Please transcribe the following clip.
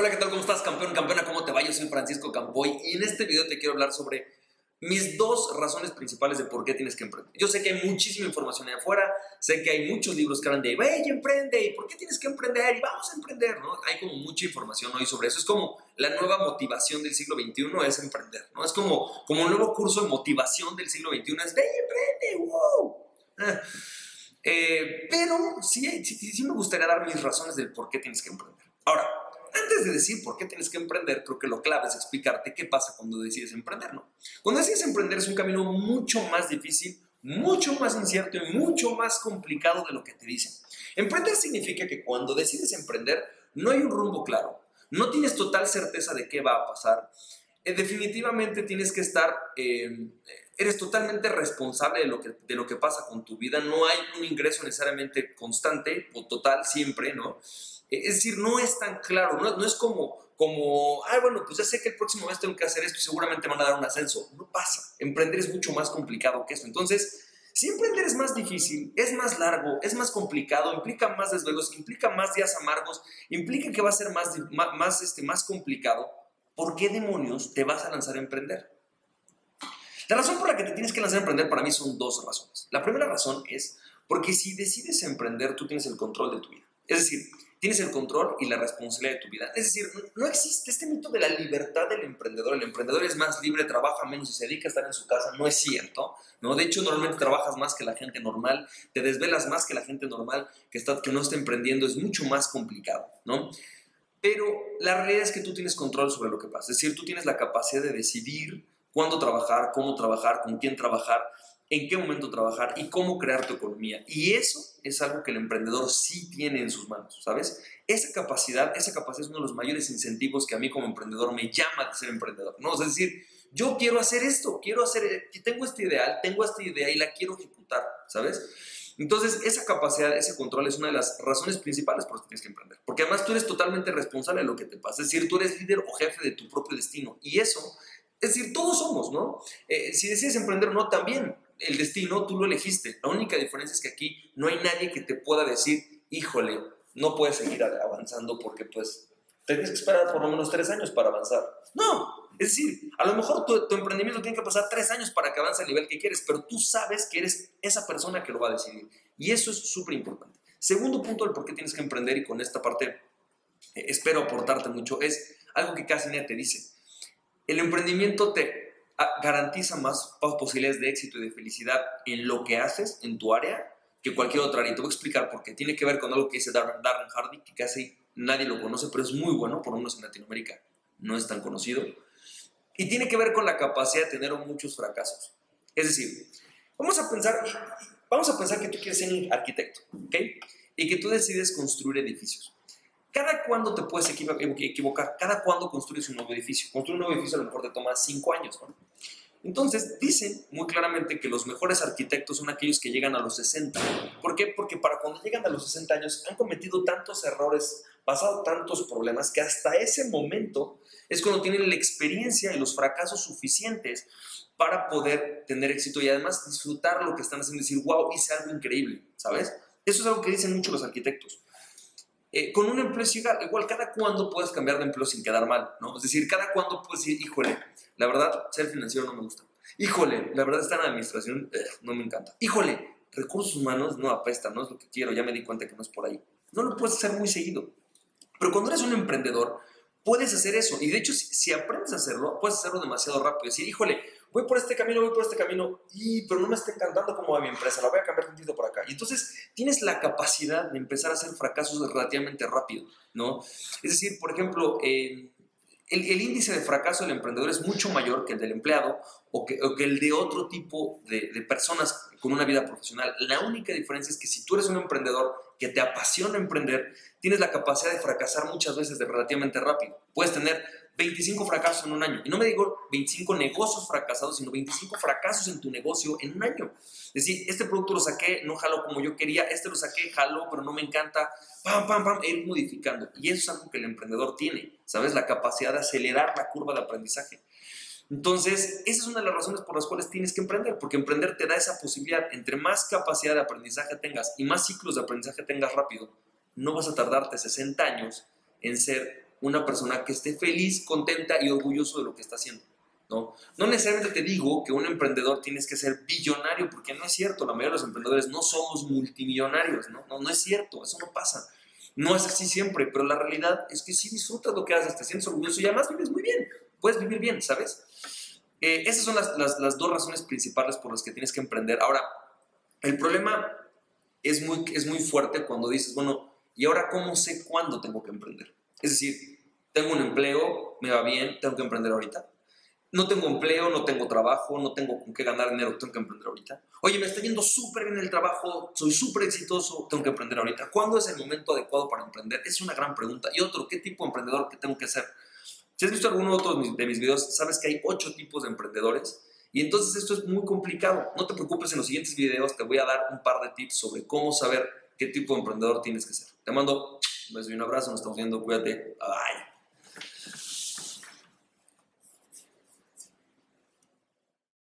Hola, ¿qué tal? ¿Cómo estás, campeón, campeona? ¿Cómo te va? Yo soy Francisco Campoy y en este video te quiero hablar sobre mis dos razones principales de por qué tienes que emprender. Yo sé que hay muchísima información ahí afuera, sé que hay muchos libros que hablan de ¡hey, emprende! ¿Y por qué tienes que emprender? Y vamos a emprender, ¿no? Hay como mucha información hoy sobre eso. Es como la nueva motivación del siglo XXI es emprender, ¿no? Es como un nuevo curso de motivación del siglo XXI es ¡hey, emprende! ¡Wow! Pero sí me gustaría dar mis razones del por qué tienes que emprender. Ahora, antes de decir por qué tienes que emprender, creo que lo clave es explicarte qué pasa cuando decides emprender, ¿no? Cuando decides emprender es un camino mucho más difícil, mucho más incierto y mucho más complicado de lo que te dicen. Emprender significa que cuando decides emprender no hay un rumbo claro, no tienes total certeza de qué va a pasar. Definitivamente tienes que estar, eres totalmente responsable de lo que pasa con tu vida, no hay un ingreso necesariamente constante o total siempre, ¿no? Es decir, no es tan claro, no es como, bueno, pues ya sé que el próximo mes tengo que hacer esto y seguramente van a dar un ascenso. No pasa, emprender es mucho más complicado que eso. Entonces, si emprender es más difícil, es más largo, es más complicado, implica más desvelos, implica más días amargos, implica que va a ser más complicado, ¿por qué demonios te vas a lanzar a emprender? La razón por la que te tienes que lanzar a emprender para mí son dos razones. La primera razón es porque si decides emprender, tú tienes el control de tu vida. Es decir, tienes el control y la responsabilidad de tu vida. Es decir, no existe este mito de la libertad del emprendedor. El emprendedor es más libre, trabaja menos y se dedica a estar en su casa. No es cierto, ¿no? De hecho, normalmente trabajas más que la gente normal, te desvelas más que la gente normal que no está emprendiendo. Es mucho más complicado, ¿no? Pero la realidad es que tú tienes control sobre lo que pasa. Es decir, tú tienes la capacidad de decidir cuándo trabajar, cómo trabajar, con quién trabajar, en qué momento trabajar y cómo crear tu economía. Y eso es algo que el emprendedor sí tiene en sus manos, ¿sabes? Esa capacidad es uno de los mayores incentivos que a mí como emprendedor me llama de ser emprendedor, ¿no? Es decir, yo quiero hacer esto, tengo este ideal, tengo esta idea y la quiero ejecutar, ¿sabes? Entonces, esa capacidad, ese control es una de las razones principales por las que tienes que emprender. Porque además tú eres totalmente responsable de lo que te pasa. Es decir, tú eres líder o jefe de tu propio destino. Y eso, es decir, todos somos, ¿no? Si decides emprender o no, también el destino tú lo elegiste. La única diferencia es que aquí no hay nadie que te pueda decir, híjole, no puedes seguir avanzando porque pues tienes que esperar por lo menos 3 años para avanzar. No, es decir, a lo mejor tu emprendimiento tiene que pasar 3 años para que avance al nivel que quieres, pero tú sabes que eres esa persona que lo va a decidir. Y eso es súper importante. Segundo punto del por qué tienes que emprender, y con esta parte espero aportarte mucho, es algo que casi nadie te dice. El emprendimiento te garantiza más posibilidades de éxito y de felicidad en lo que haces, en tu área, que cualquier otra área. Y te voy a explicar por qué. Tiene que ver con algo que dice Darren Hardy, que casi nadie lo conoce, pero es muy bueno, por lo menos en Latinoamérica no es tan conocido. Y tiene que ver con la capacidad de tener muchos fracasos. Es decir, vamos a pensar que tú quieres ser un arquitecto, ¿ok? Y que tú decides construir edificios. ¿Cada cuándo te puedes equivocar? ¿Cada cuándo construyes un nuevo edificio? Construir un nuevo edificio a lo mejor te toma 5 años, ¿no? Entonces, dicen muy claramente que los mejores arquitectos son aquellos que llegan a los 60. ¿Por qué? Porque para cuando llegan a los 60 años han cometido tantos errores, pasado tantos problemas, que hasta ese momento es cuando tienen la experiencia y los fracasos suficientes para poder tener éxito y además disfrutar lo que están haciendo y decir, wow, hice algo increíble, ¿sabes? Eso es algo que dicen mucho los arquitectos. Con un empleo igual, cada cuándo puedes cambiar de empleo sin quedar mal, ¿no? Es decir, cada cuándo puedes decir, híjole, la verdad, ser financiero no me gusta. Híjole, la verdad, estar en administración no me encanta. Híjole, recursos humanos no apesta, no es lo que quiero, ya me di cuenta que no es por ahí. No lo puedes hacer muy seguido. Pero cuando eres un emprendedor, puedes hacer eso. Y de hecho, si aprendes a hacerlo, puedes hacerlo demasiado rápido. Decir, híjole, voy por este camino, pero no me está encantando cómo va mi empresa, la voy a cambiar tantito por acá. Y entonces tienes la capacidad de empezar a hacer fracasos relativamente rápido, ¿no? Es decir, por ejemplo, el índice de fracaso del emprendedor es mucho mayor que el del empleado o que el de otro tipo de personas con una vida profesional. La única diferencia es que si tú eres un emprendedor que te apasiona emprender, tienes la capacidad de fracasar muchas veces relativamente rápido. Puedes tener 25 fracasos en un año. Y no me digo 25 negocios fracasados, sino 25 fracasos en tu negocio en un año. Es decir, este producto lo saqué, no jaló como yo quería, este lo saqué, jaló, pero no me encanta, ir modificando. Y eso es algo que el emprendedor tiene, ¿sabes? La capacidad de acelerar la curva de aprendizaje. Entonces, esa es una de las razones por las cuales tienes que emprender, porque emprender te da esa posibilidad. Entre más capacidad de aprendizaje tengas y más ciclos de aprendizaje tengas rápido, no vas a tardarte 60 años en ser una persona que esté feliz, contenta y orgulloso de lo que está haciendo. ¿No? No necesariamente te digo que un emprendedor tienes que ser billonario, porque no es cierto, la mayoría de los emprendedores no somos multimillonarios, no es cierto, eso no pasa. No es así siempre, pero la realidad es que si disfrutas lo que haces, te sientes orgulloso y además vives muy bien, puedes vivir bien, ¿sabes? Esas son las dos razones principales por las que tienes que emprender. Ahora, el problema es muy fuerte cuando dices, bueno, ¿y ahora cómo sé cuándo tengo que emprender? Es decir, tengo un empleo, me va bien, tengo que emprender ahorita. No tengo empleo, no tengo trabajo, no tengo con qué ganar dinero, tengo que emprender ahorita. Oye, me está yendo súper bien el trabajo, soy súper exitoso, tengo que emprender ahorita. ¿Cuándo es el momento adecuado para emprender? Es una gran pregunta. Y otro, ¿qué tipo de emprendedor que tengo que ser? Si has visto alguno otro de mis videos, sabes que hay 8 tipos de emprendedores. Y entonces esto es muy complicado. No te preocupes, en los siguientes videos te voy a dar un par de tips sobre cómo saber qué tipo de emprendedor tienes que ser. Te mando un beso y un abrazo, nos estamos viendo, cuídate. Bye.